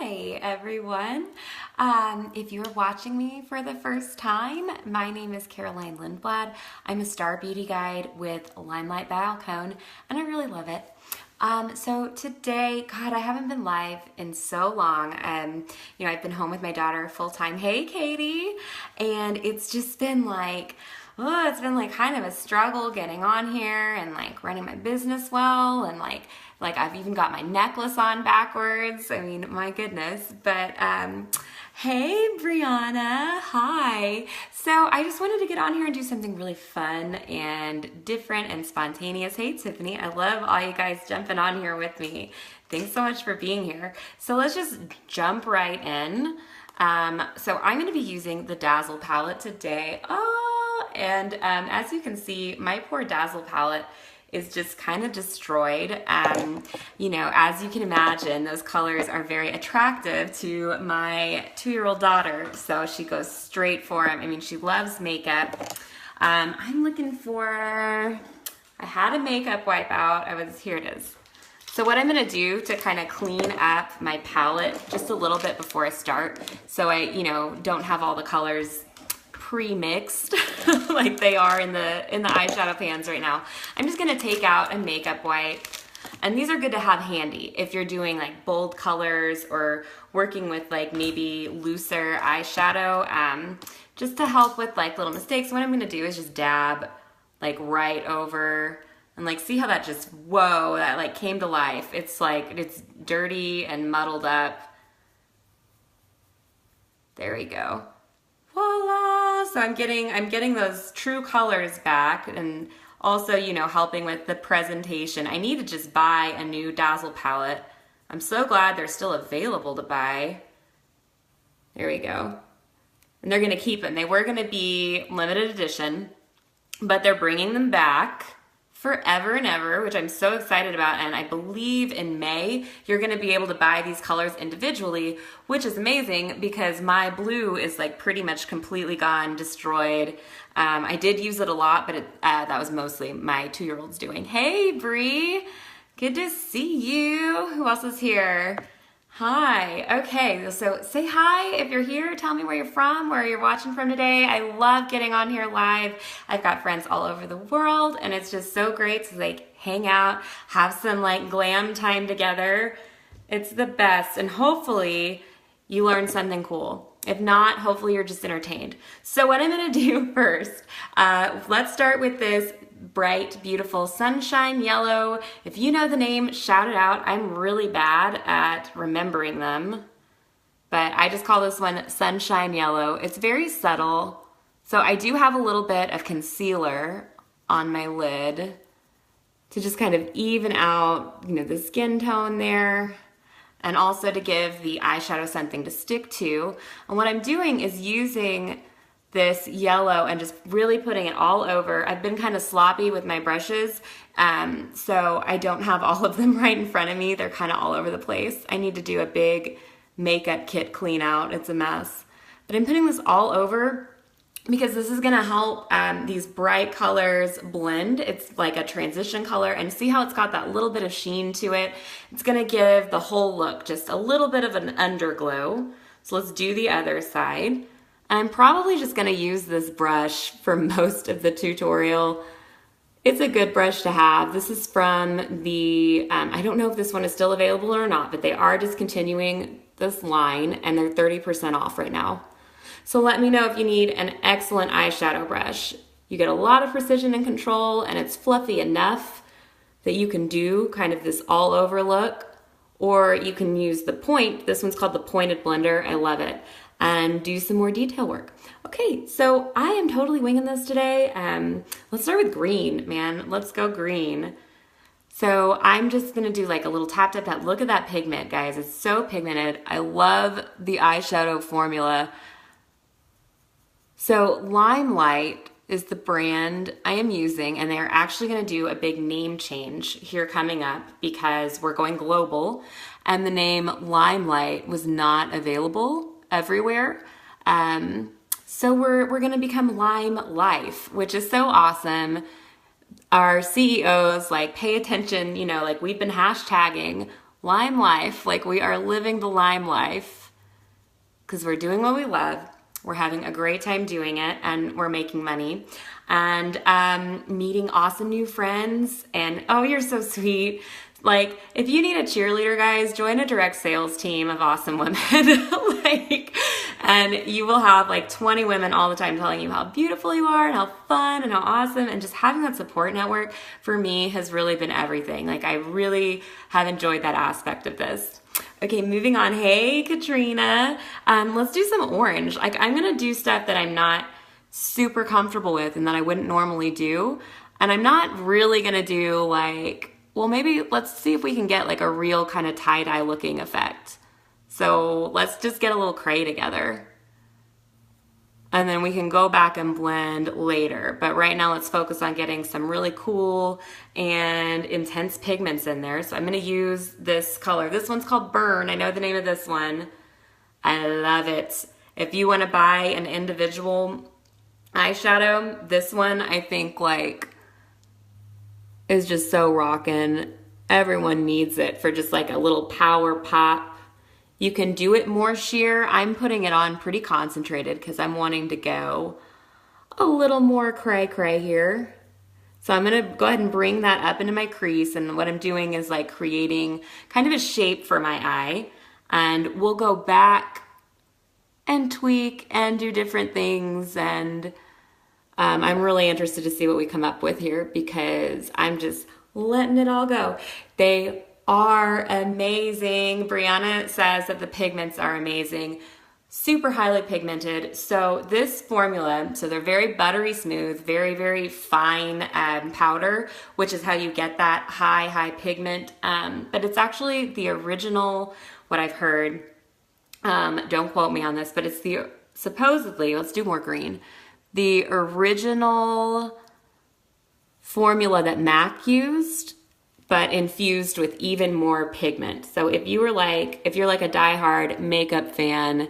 Hi everyone. If you're watching me for the first time, my name is Caroline Lindblad. I'm a star beauty guide with Limelight by Alcone, and I really love it. So today, God, I haven't been live in so long. I've been home with my daughter full time. Hey, Katie. And it's just been like, it's been like kind of a struggle getting on here and like running my business well, and like I've even got my necklace on backwards. I mean, my goodness. But hey, Brianna, hi. So I just wanted to get on here and do something really fun and different and spontaneous. Hey, Tiffany, I love all you guys jumping on here with me. Thanks so much for being here. So let's just jump right in. So I'm going to be using the Dazzle palette today. As you can see, my poor Dazzle palette is just kind of destroyed. As you can imagine, those colors are very attractive to my 2-year-old daughter, so she goes straight for them. I mean, she loves makeup. I'm looking for, I had a makeup wipe out. Here it is. So what I'm gonna do to kind of clean up my palette just a little bit before I start, so I, don't have all the colors pre-mixed like they are in the eyeshadow pans right now. I'm just gonna take out a makeup wipe, and these are good to have handy if you're doing like bold colors or working with like maybe looser eyeshadow, just to help with like little mistakes. What I'm gonna do is just dab like right over, and like see how that just, whoa, that like came to life. It's like, it's dirty and muddled up. There we go. Voila! So I'm getting those true colors back, and also, helping with the presentation. I need to just buy a new Dazzle palette. I'm so glad they're still available to buy. There we go. And they're gonna keep them. They were gonna be limited edition, but they're bringing them back forever and ever, which I'm so excited about. And I believe in May, you're gonna be able to buy these colors individually, which is amazing because my blue is like pretty much completely gone, destroyed. I did use it a lot, but that was mostly my 2-year-old's doing. Hey, Bree, good to see you. Who else is here? Hi. Okay, so say hi if you're here. Tell me where you're from, where you're watching from today. I love getting on here live. I've got friends all over the world, and it's just so great to like hang out, have some like glam time together. It's the best, and hopefully you learn something cool. If not, hopefully you're just entertained. So what I'm gonna do first, let's start with this bright, beautiful sunshine yellow. If you know the name, shout it out. I'm really bad at remembering them, but I just call this one sunshine yellow. It's very subtle. So I do have a little bit of concealer on my lid to just kind of even out, the skin tone there, and also to give the eyeshadow something to stick to. And what I'm doing is using this yellow and just really putting it all over. I've been kind of sloppy with my brushes, so I don't have all of them right in front of me. They're kind of all over the place. I need to do a big makeup kit clean out. It's a mess. But I'm putting this all over because this is gonna help these bright colors blend. It's like a transition color, and see how it's got that little bit of sheen to it? It's gonna give the whole look just a little bit of an underglow. So let's do the other side. I'm probably just gonna use this brush for most of the tutorial. It's a good brush to have. This is from the, I don't know if this one is still available or not, but they are discontinuing this line, and they're 30% off right now. So let me know if you need an excellent eyeshadow brush. You get a lot of precision and control, and it's fluffy enough that you can do kind of this all over look, or you can use the point. This one's called the pointed blender. I love it. And do some more detail work. Okay, so I am totally winging this today. Let's start with green, man. Let's go green. So I'm just gonna do like a little tap, tap, tap. Look at that pigment, guys. It's so pigmented. I love the eyeshadow formula. So Limelight is the brand I am using, and they're actually gonna do a big name change here coming up because we're going global, and the name Limelight was not available everywhere. So we're gonna become Lime Life, which is so awesome. Our CEOs like pay attention, like we've been hashtagging Lime life, like we are living the lime life because we're doing what we love. We're having a great time doing it and we're making money and meeting awesome new friends. And oh, you're so sweet. Like, if you need a cheerleader, guys, join a direct sales team of awesome women. Like, and you will have like 20 women all the time telling you how beautiful you are and how fun and how awesome. And just having that support network for me has really been everything. Like, I really have enjoyed that aspect of this. Okay, moving on. Hey, Katrina. Let's do some orange. Like, I'm going to do stuff that I'm not super comfortable with and that I wouldn't normally do. And I'm not really going to do like, well, maybe let's see if we can get like a real kind of tie-dye looking effect. So let's just get a little cray together. And then we can go back and blend later. But right now let's focus on getting some really cool and intense pigments in there. So I'm gonna use this color. This one's called Burn. I know the name of this one. I love it. If you wanna buy an individual eyeshadow, this one I think like is just so rockin'. Everyone needs it for just like a little power pop. You can do it more sheer. I'm putting it on pretty concentrated because I'm wanting to go a little more cray here. So I'm gonna go ahead and bring that up into my crease, and what I'm doing is like creating kind of a shape for my eye, and we'll go back and tweak and do different things, and I'm really interested to see what we come up with here because I'm just letting it all go. They are amazing. Brianna says that the pigments are amazing, super highly pigmented. So this formula, so they're very buttery smooth, very, very fine powder, which is how you get that high pigment. But it's actually the original, what I've heard, don't quote me on this, but it's the, supposedly, let's do more green, the original formula that MAC used, but infused with even more pigment. So if you're like a diehard makeup fan,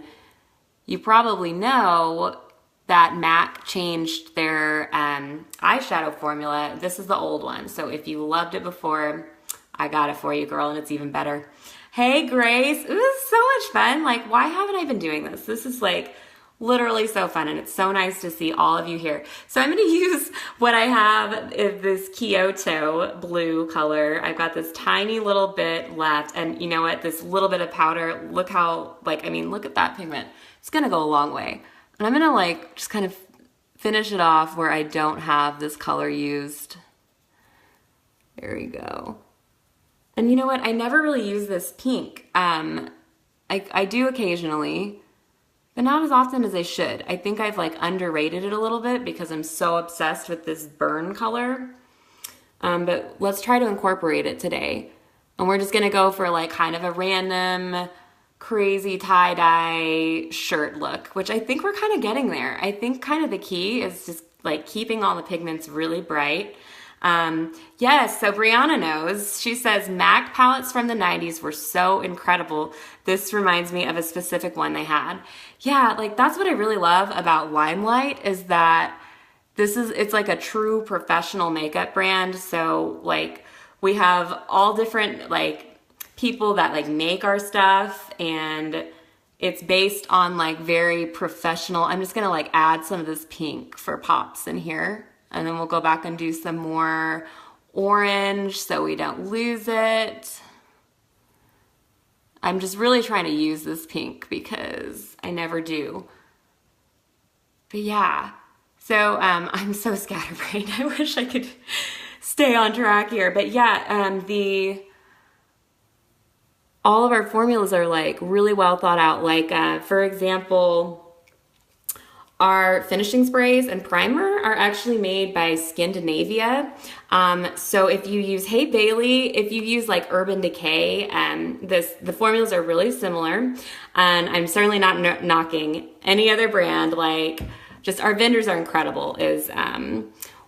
you probably know that MAC changed their eyeshadow formula. This is the old one. So if you loved it before, I got it for you, girl, and it's even better. Hey, Grace. It was so much fun. Like, why haven't I been doing this? This is like literally so fun, and it's so nice to see all of you here. So I'm going to use what I have, this Kyoto blue color. I've got this tiny little bit left, and you know what? This little bit of powder, look how, like, I mean, look at that pigment. It's going to go a long way. And I'm going to like just kind of finish it off where I don't have this color used. There we go. And you know what? I never really use this pink. I do occasionally, but not as often as I should. I think I've like underrated it a little bit because I'm so obsessed with this burn color. But let's try to incorporate it today. And we're just gonna go for like kind of a random crazy tie-dye shirt look, which I think we're kind of getting there. I think kind of the key is just like keeping all the pigments really bright. Yes, so Brianna knows. She says MAC palettes from the 90s were so incredible. This reminds me of a specific one they had. Yeah, like that's what I really love about Limelight is that it's like a true professional makeup brand. So like we have all different like people that like make our stuff, and it's based on like very professional. I'm just gonna like add some of this pink for pops in here. And then we'll go back and do some more orange so we don't lose it. I'm just really trying to use this pink because I never do. But yeah, so I'm so scatterbrained. I wish I could stay on track here. But yeah, all of our formulas are like really well thought out. Like for example, our finishing sprays and primer are actually made by Scandinavia. So if you use Hey Bailey, if you use like Urban Decay, the formulas are really similar. And I'm certainly not knocking any other brand. Like, just our vendors are incredible is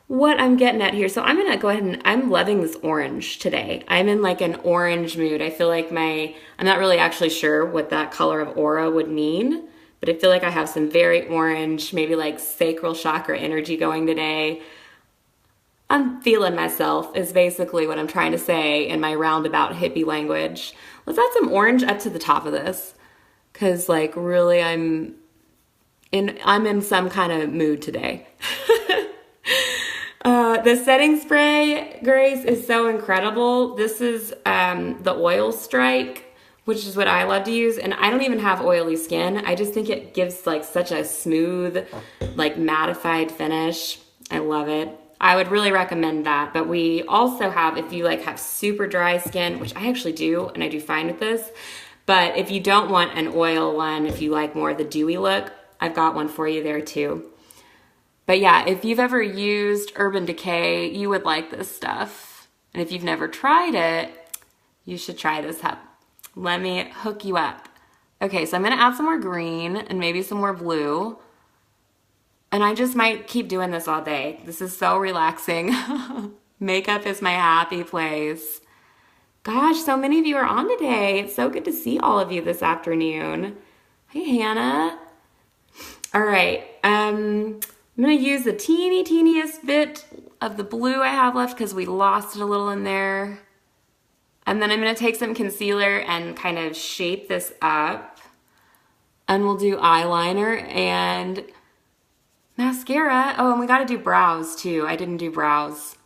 what I'm getting at here. So I'm gonna go ahead and I'm loving this orange today. I'm in like an orange mood. I feel like I'm not really actually sure what that color of aura would mean, but I feel like I have some very orange, maybe like sacral chakra energy going today. I'm feeling myself is basically what I'm trying to say in my roundabout hippie language. Let's add some orange up to the top of this, because like really I'm in some kind of mood today. The setting spray, Grace, is so incredible. This is the Oil Strike, which is what I love to use. And I don't even have oily skin. I just think it gives like such a smooth, like mattified finish. I love it. I would really recommend that. But we also have, if you like have super dry skin, which I actually do, and I do fine with this. But if you don't want an oil one, if you like more of the dewy look, I've got one for you there too. But yeah, if you've ever used Urban Decay, you would like this stuff. And if you've never tried it, you should try this up. Let me hook you up. Okay, so I'm gonna add some more green and maybe some more blue. And I just might keep doing this all day. This is so relaxing. Makeup is my happy place. Gosh, so many of you are on today. It's so good to see all of you this afternoon. Hey, Hannah. All right, I'm gonna use the teeniest bit of the blue I have left because we lost it a little in there. And then I'm gonna take some concealer and kind of shape this up. And we'll do eyeliner and mascara. Oh, and we gotta do brows too. I didn't do brows.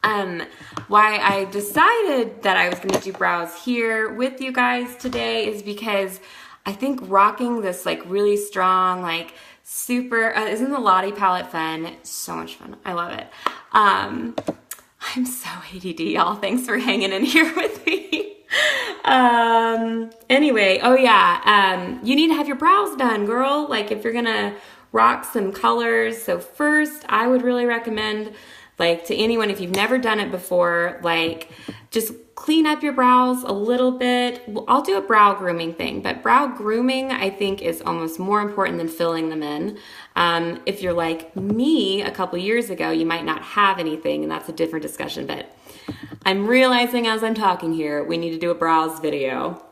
Why I decided that I was gonna do brows here with you guys today is because I think rocking this like really strong, like super, isn't the Lottie palette fun? It's so much fun. I love it. I'm so ADD, y'all. Thanks for hanging in here with me. Anyway, oh yeah, you need to have your brows done, girl. Like if you're gonna rock some colors. So first, I would really recommend, like to anyone, if you've never done it before, like just clean up your brows a little bit. I'll do a brow grooming thing, but brow grooming I think is almost more important than filling them in. If you're like me a couple years ago, you might not have anything, and that's a different discussion, but I'm realizing as I'm talking here, we need to do a brows video.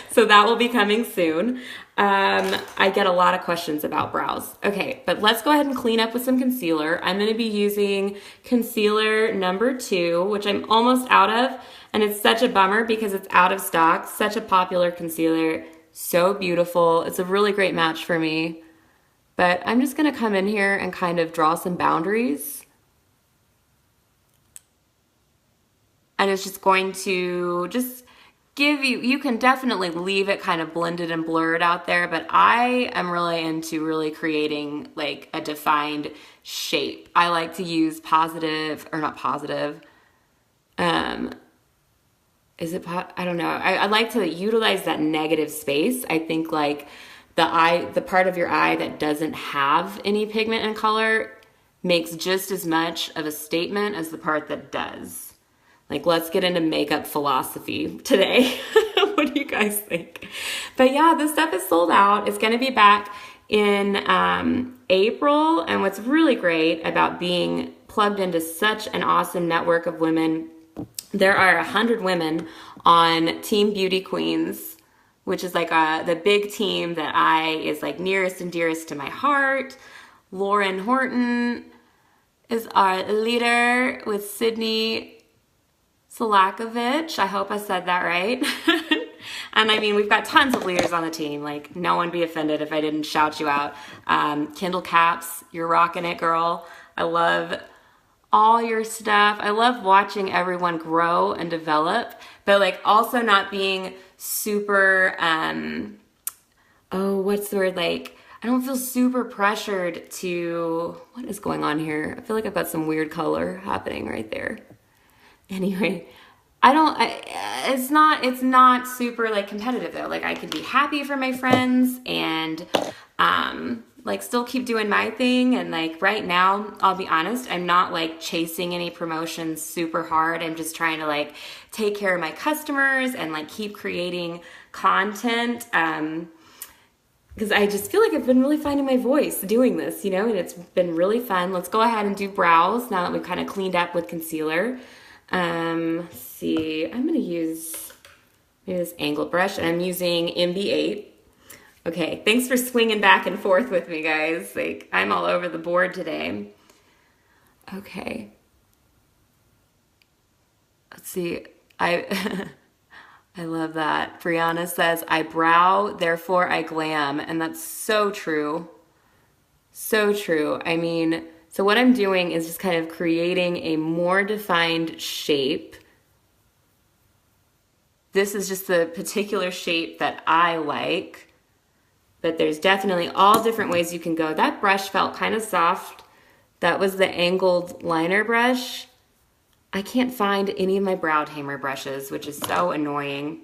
So that will be coming soon. I get a lot of questions about brows. Okay, but let's go ahead and clean up with some concealer. I'm gonna be using concealer number 2, which I'm almost out of, and it's such a bummer because it's out of stock. Such a popular concealer, so beautiful. It's a really great match for me. But I'm just gonna come in here and kind of draw some boundaries. And it's just going to just give you, you can definitely leave it kind of blended and blurred out there, but I am really into really creating like a defined shape. I like to use positive, or not positive, I don't know. I like to utilize that negative space. I think like the part of your eye that doesn't have any pigment and color makes just as much of a statement as the part that does. Like, let's get into makeup philosophy today. What do you guys think? But yeah, this stuff is sold out. It's going to be back in April. And what's really great about being plugged into such an awesome network of women, there are 100 women on Team Beauty Queens, which is like the big team that is like nearest and dearest to my heart. Lauren Horton is our leader with Sydney Salakovich. I hope I said that right. And I mean, we've got tons of leaders on the team. Like, no one be offended if I didn't shout you out. Kindle Caps, you're rocking it, girl. I love all your stuff. I love watching everyone grow and develop, but like also not being super, what's the word? Like, I don't feel super pressured to, what is going on here? I feel like I've got some weird color happening right there. Anyway, it's not super like competitive though. Like I could be happy for my friends and, like still keep doing my thing. And like right now, I'll be honest, I'm not like chasing any promotions super hard. I'm just trying to like take care of my customers and like keep creating content. Because I just feel like I've been really finding my voice doing this, you know, and it's been really fun. Let's go ahead and do brows now that we've kind of cleaned up with concealer. Let's see, I'm going to use maybe this angled brush, and I'm using MB8. Okay, thanks for swinging back and forth with me, guys. Like, I'm all over the board today. Okay. Let's see, I love that. Brianna says, I brow, therefore I glam. And that's so true. So true. I mean, so what I'm doing is just kind of creating a more defined shape. This is just the particular shape that I like. But there's definitely all different ways you can go. That brush felt kind of soft. That was the angled liner brush. I can't find any of my brow tamer brushes, which is so annoying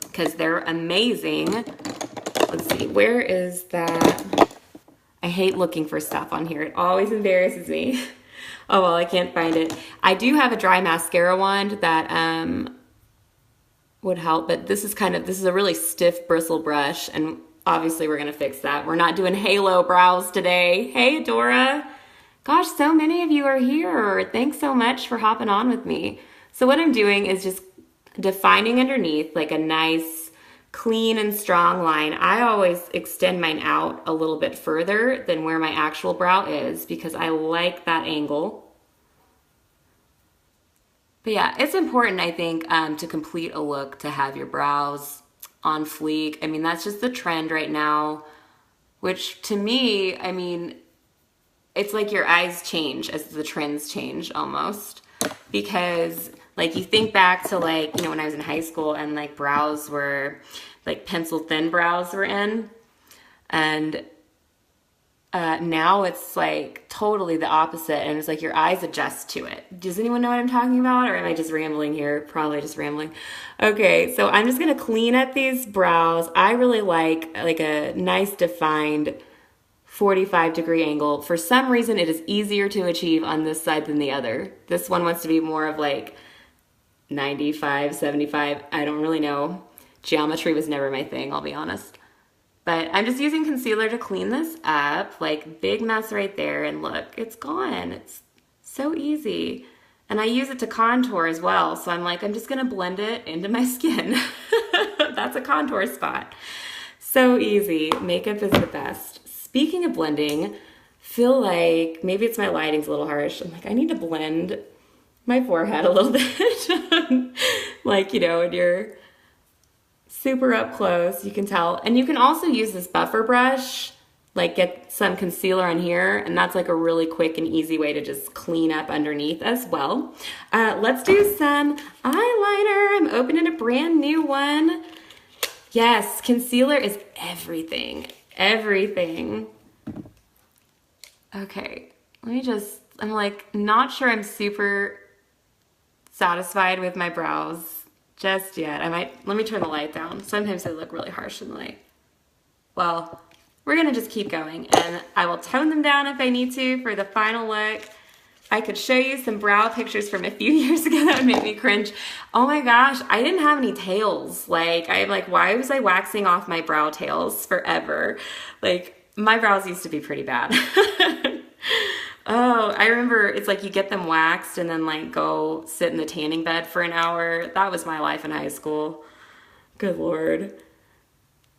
because they're amazing. Let's see, where is that? I hate looking for stuff on here. It always embarrasses me. Oh, well, I can't find it. I do have a dry mascara wand that would help, but this is a really stiff bristle brush, and obviously we're gonna fix that. We're not doing halo brows today. Hey, Dora. Gosh, so many of you are here. Thanks so much for hopping on with me. So what I'm doing is just defining underneath like a nice, clean and strong line. I always extend mine out a little bit further than where my actual brow is because I like that angle. But yeah, it's important, I think, to complete a look, to have your brows on fleek. I mean, that's just the trend right now, which to me, I mean, it's like your eyes change as the trends change almost. Because like you think back to like, you know, when I was in high school and like brows were like pencil thin brows were in. And now it's like totally the opposite. And it's like your eyes adjust to it. Does anyone know what I'm talking about? Or am I just rambling here? Probably just rambling. Okay, so I'm just going to clean up these brows. I really like a nice defined 45-degree angle. For some reason, it is easier to achieve on this side than the other. This one wants to be more of like 95, 75. I don't really know. Geometry was never my thing, I'll be honest. But I'm just using concealer to clean this up. Like, big mess right there. And look, it's gone. It's so easy. And I use it to contour as well. So I'm like, I'm just going to blend it into my skin. That's a contour spot. So easy. Makeup is the best. Speaking of blending, feel like maybe it's my lighting's a little harsh. I'm like, I need to blend my forehead a little bit. Like, you know, when you're super up close, you can tell. And you can also use this buffer brush, like get some concealer on here, and that's like a really quick and easy way to just clean up underneath as well. Let's do some eyeliner. I'm opening a brand new one. Yes, concealer is everything. Everything. Okay, I'm like not sure I'm super satisfied with my brows just yet. Let me turn the light down. Sometimes they look really harsh in the light. Well, we're gonna just keep going and I will tone them down if I need to for the final look. I could show you some brow pictures from a few years ago that would make me cringe. Oh my gosh, I didn't have any tails. Like, why was I waxing off my brow tails forever? Like, my brows used to be pretty bad. Oh, I remember it's like you get them waxed and then like go sit in the tanning bed for an hour. That was my life in high school. Good Lord.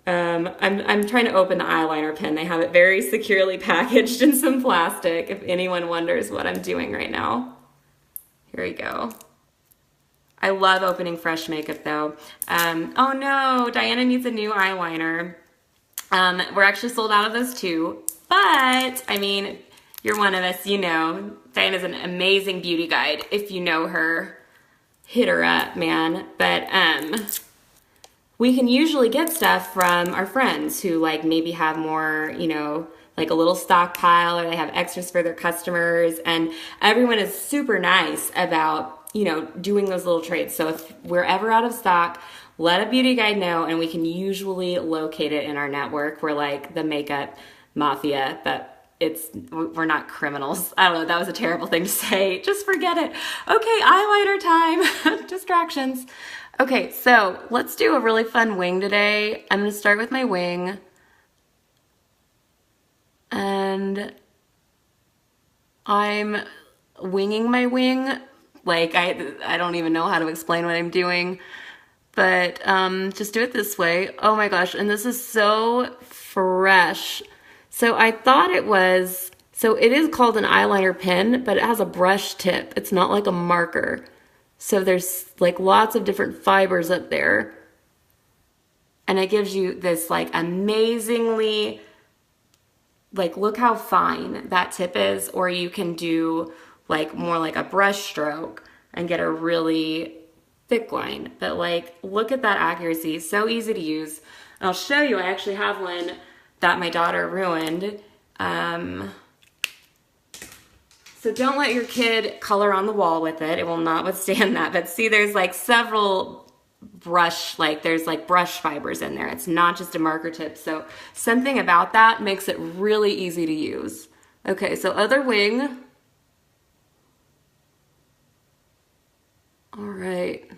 I'm trying to open the eyeliner pen. They have it very securely packaged in some plastic, if anyone wonders what I'm doing right now. Here we go. I love opening fresh makeup though. Oh no, Diana needs a new eyeliner. We're actually sold out of those too, but I mean, you're one of us, you know. Diana's an amazing beauty guide. If you know her, hit her up, man. But we can usually get stuff from our friends who like maybe have more, you know, like a little stockpile, or they have extras for their customers, and everyone is super nice about, you know, doing those little trades. So if we're ever out of stock, let a beauty guide know, and we can usually locate it in our network. We're like the makeup mafia, but we're not criminals. I don't know, that was a terrible thing to say. Just forget it. Okay, eyeliner time. Distractions. Okay, so let's do a really fun wing today. I'm gonna start with my wing. And I'm winging my wing. Like, I don't even know how to explain what I'm doing. But just do it this way. Oh my gosh, and this is so fresh. So I thought it was, so it is called an eyeliner pen, but it has a brush tip. It's not like a marker. So there's like lots of different fibers up there. And it gives you this like amazingly, like look how fine that tip is, or you can do like more like a brush stroke and get a really thick line. But like, look at that accuracy, so easy to use. And I'll show you, I actually have one that my daughter ruined. So don't let your kid color on the wall with it. It will not withstand that. But see, there's like several there's like brush fibers in there. It's not just a marker tip. So something about that makes it really easy to use. Okay, so other wing. All right.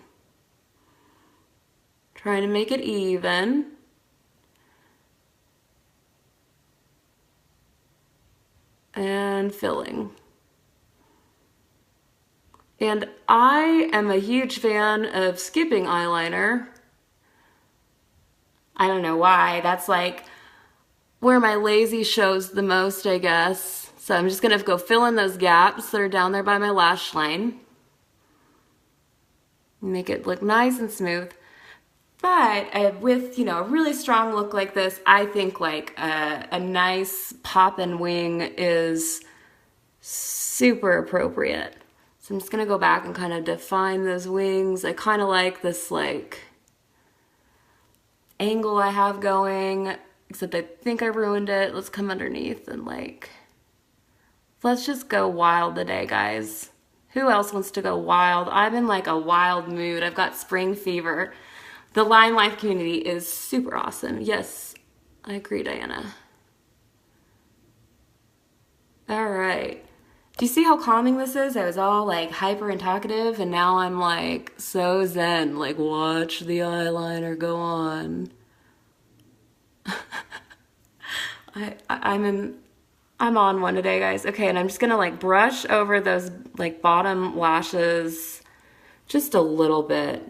Trying to make it even. And filling. And I am a huge fan of skipping eyeliner. I don't know why. That's like where my lazy shows the most, I guess. So I'm just gonna go fill in those gaps that are down there by my lash line. Make it look nice and smooth. But with, you know, a really strong look like this, I think like a nice pop-in wing is super appropriate. So I'm just gonna go back and kind of define those wings. I kind of like this like angle I have going, except I think I ruined it. Let's come underneath and like, let's just go wild today, guys. Who else wants to go wild? I'm in like a wild mood. I've got spring fever. The Limelight community is super awesome. Yes, I agree, Diana. All right. Do you see how calming this is? I was all like hyper and talkative, and now I'm like so zen. Like, watch the eyeliner go on. I'm on one today, guys. Okay, and I'm just gonna like brush over those like bottom lashes just a little bit.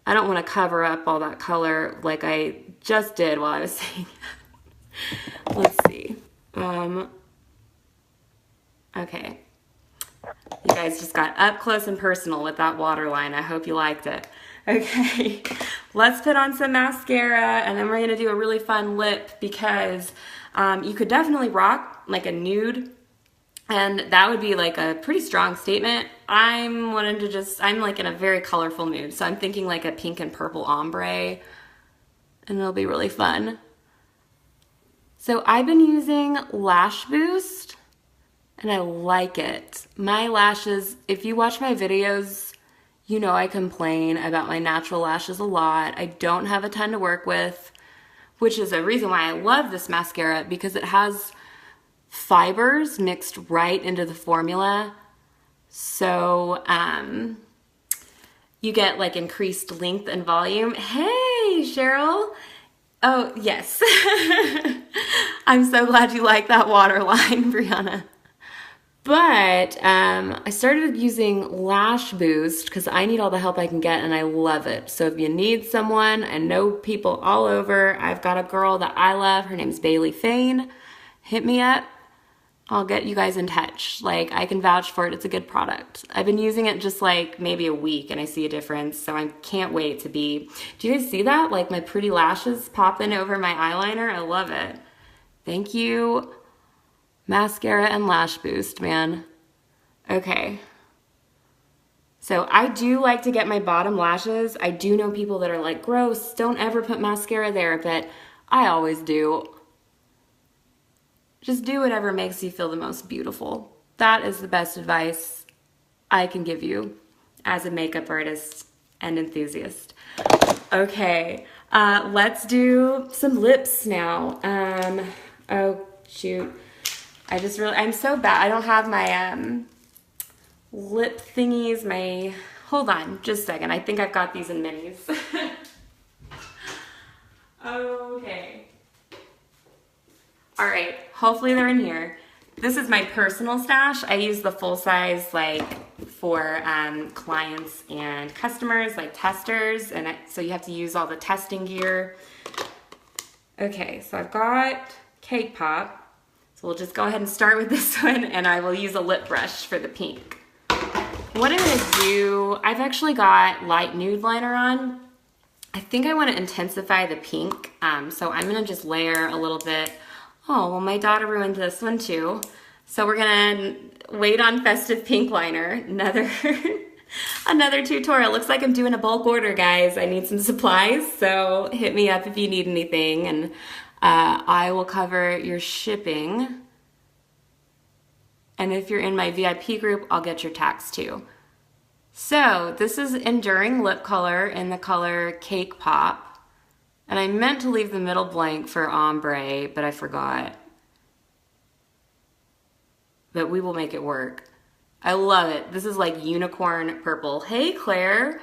I don't want to cover up all that color like I just did while I was saying that. Let's see. Okay. You guys just got up close and personal with that waterline. I hope you liked it. Okay, let's put on some mascara, and then we're gonna do a really fun lip because you could definitely rock like a nude, and that would be like a pretty strong statement. I'm like in a very colorful mood, so I'm thinking like a pink and purple ombre, and it'll be really fun. So I've been using Lash Boost, and I like it. My lashes, if you watch my videos, you know I complain about my natural lashes a lot. I don't have a ton to work with, which is a reason why I love this mascara, because it has fibers mixed right into the formula. So you get like increased length and volume. Hey, Cheryl. Oh, yes. I'm so glad you like that waterline, Brianna. But I started using Lash Boost because I need all the help I can get, and I love it. So if you need someone, I know people all over. I've got a girl that I love. Her name's Bailey Fain. Hit me up. I'll get you guys in touch. Like, I can vouch for it. It's a good product. I've been using it just like maybe a week, and I see a difference. So I can't wait to be... Do you guys see that? Like my pretty lashes popping over my eyeliner. I love it. Thank you. Mascara and Lash Boost, man. Okay. So I do like to get my bottom lashes. I do know people that are like, gross, don't ever put mascara there, but I always do. Just do whatever makes you feel the most beautiful. That is the best advice I can give you as a makeup artist and enthusiast. Okay, let's do some lips now. Oh, shoot. I'm so bad. I don't have my lip thingies, hold on just a second. I think I've got these in minis. Okay. All right, hopefully they're in here. This is my personal stash. I use the full size like for clients and customers, like testers, and so you have to use all the testing gear. Okay, so I've got Cake Pop. So we'll just go ahead and start with this one, and I will use a lip brush for the pink. What I'm gonna do, I've actually got light nude liner on. I I think I want to intensify the pink, so I'm going to just layer a little bit. Oh, well, my daughter ruined this one too. So we're going to wait on Festive Pink Liner. Another tutorial. Looks like I'm doing a bulk order, guys. I need some supplies, so hit me up if you need anything, and I will cover your shipping. And if you're in my VIP group, I'll get your tax too. So this is Enduring Lip Color in the color Cake Pop. And I meant to leave the middle blank for ombre, but I forgot. But we will make it work. I love it. This is like unicorn purple. Hey, Claire.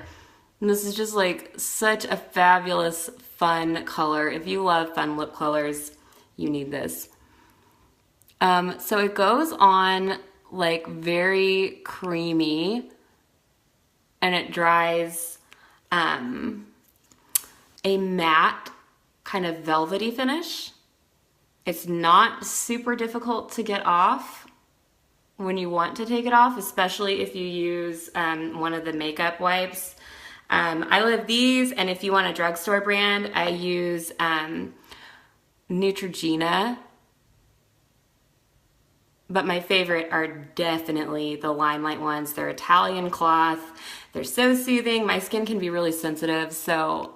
And this is just like such a fabulous, fun color. If you love fun lip colors, you need this. So it goes on like very creamy, and it dries a matte kind of velvety finish. It's not super difficult to get off when you want to take it off, especially if you use one of the makeup wipes. I love these, and if you want a drugstore brand, I use Neutrogena. But my favorite are definitely the Limelight ones. They're Italian cloth. They're so soothing. My skin can be really sensitive, so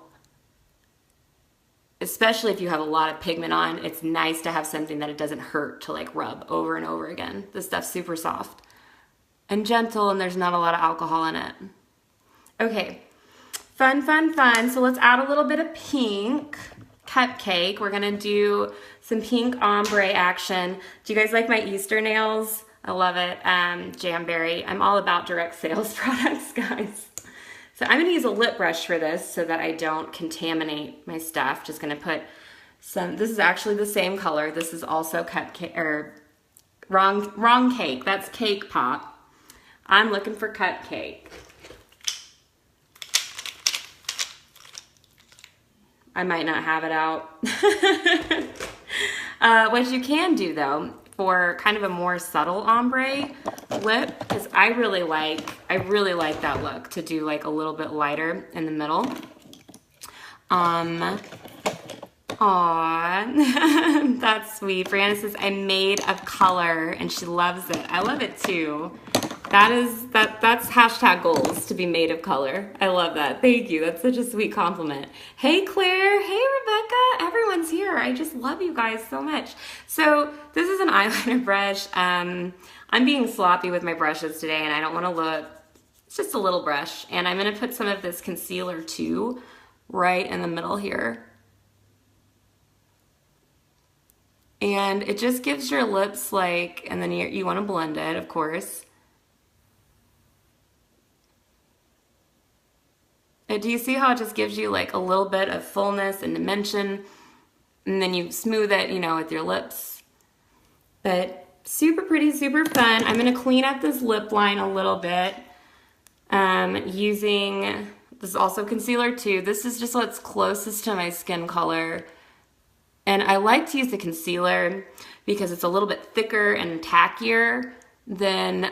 especially if you have a lot of pigment on, it's nice to have something that it doesn't hurt to like rub over and over again. This stuff's super soft and gentle, and there's not a lot of alcohol in it. Okay, fun, fun, fun. So let's add a little bit of pink. Cupcake. We're gonna do some pink ombre action. Do you guys like my Easter nails? I love it. Jamberry. I'm all about direct sales products, guys. So I'm gonna use a lip brush for this so that I don't contaminate my stuff. Just gonna put some, this is actually the same color. This is also cupcake, or wrong cake. That's Cake Pop. I'm looking for Cupcake. I might not have it out. What you can do though, for kind of a more subtle ombre lip, because I really like that look, to do like a little bit lighter in the middle. Aw, that's sweet. Brianna says, I made a color, and she loves it. I love it too. That's hashtag goals, to be made of color. I love that. Thank you. That's such a sweet compliment. Hey, Claire. Hey, Rebecca. Everyone's here. I just love you guys so much. So this is an eyeliner brush. I'm being sloppy with my brushes today, and I don't want to look. It's just a little brush. And I'm going to put some of this concealer too, right in the middle here. And it just gives your lips like, and then you want to blend it, of course. Do you see how it just gives you like a little bit of fullness and dimension, and then you smooth it, you know, with your lips? But super pretty, super fun. I'm gonna clean up this lip line a little bit using, this is also concealer too. This is just what's closest to my skin color. And I like to use the concealer because it's a little bit thicker and tackier than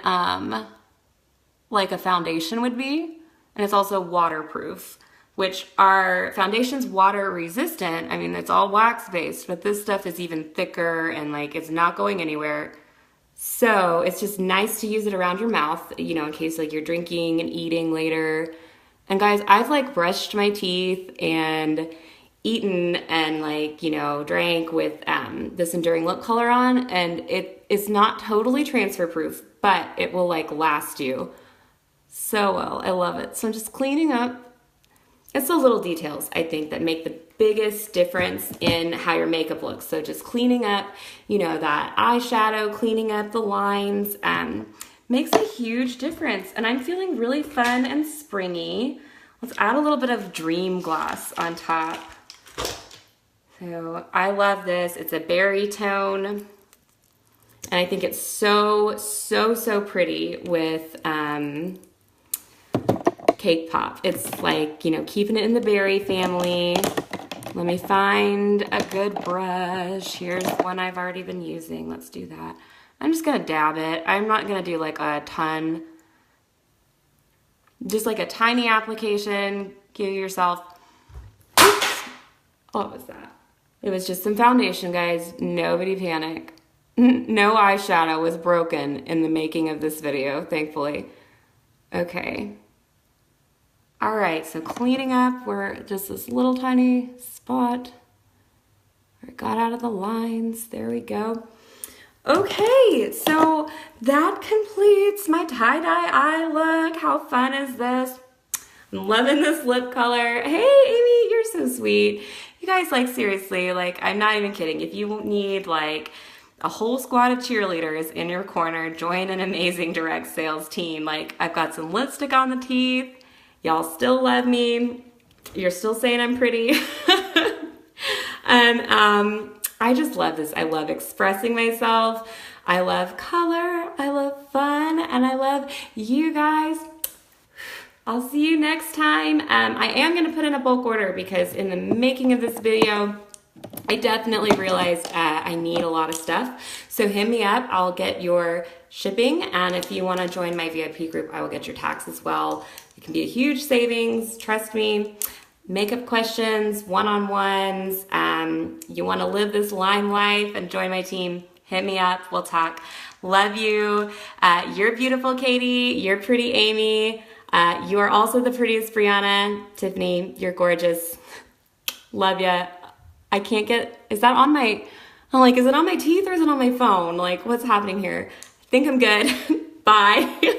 like a foundation would be. And it's also waterproof, which our foundation's water resistant. I mean, it's all wax based, but this stuff is even thicker and like it's not going anywhere. So it's just nice to use it around your mouth, you know, in case like you're drinking and eating later. And guys, I've like brushed my teeth and eaten and like, you know, drank with this Enduring Lip Color on, and it's not totally transfer proof, but it will like last you so well. I love it. So I'm just cleaning up. It's the little details, I think, that make the biggest difference in how your makeup looks. So just cleaning up, you know, that eyeshadow, cleaning up the lines, makes a huge difference. And I'm feeling really fun and springy. Let's add a little bit of Dream Gloss on top. So I love this. It's a berry tone. And I think it's so, so, so pretty with Cake Pop. It's like, you know, keeping it in the berry family. Let me find a good brush. Here's one I've already been using. Let's do that. I'm just gonna dab it. I'm not gonna do like a ton. Just like a tiny application. Give yourself What was that? It was just some foundation, guys. Nobody panic. No eyeshadow was broken in the making of this video, thankfully. Okay. All right, so cleaning up, we're just this little tiny spot. I got out of the lines. There we go. Okay, so that completes my tie-dye eye look. How fun is this? I'm loving this lip color. Hey, Amy, you're so sweet. You guys, like, seriously, like, I'm not even kidding. If you need, like, a whole squad of cheerleaders in your corner, join an amazing direct sales team. Like, I've got some lipstick on the teeth. Y'all still love me. You're still saying I'm pretty. And I just love this. I love expressing myself. I love color. I love fun. And I love you guys. I'll see you next time. I am going to put in a bulk order because in the making of this video, I definitely realized I need a lot of stuff. So hit me up. I'll get your shipping. And if you want to join my VIP group, I will get your tax as well. It can be a huge savings. Trust me. Makeup questions, one-on-ones. You want to live this limelight and join my team, hit me up. We'll talk. Love you. You're beautiful, Katie. You're pretty, Amy. You are also the prettiest, Brianna. Tiffany, you're gorgeous. Love ya. I can't get, is that on my, I'm like, is it on my teeth or is it on my phone? Like, what's happening here? I think I'm good. Bye.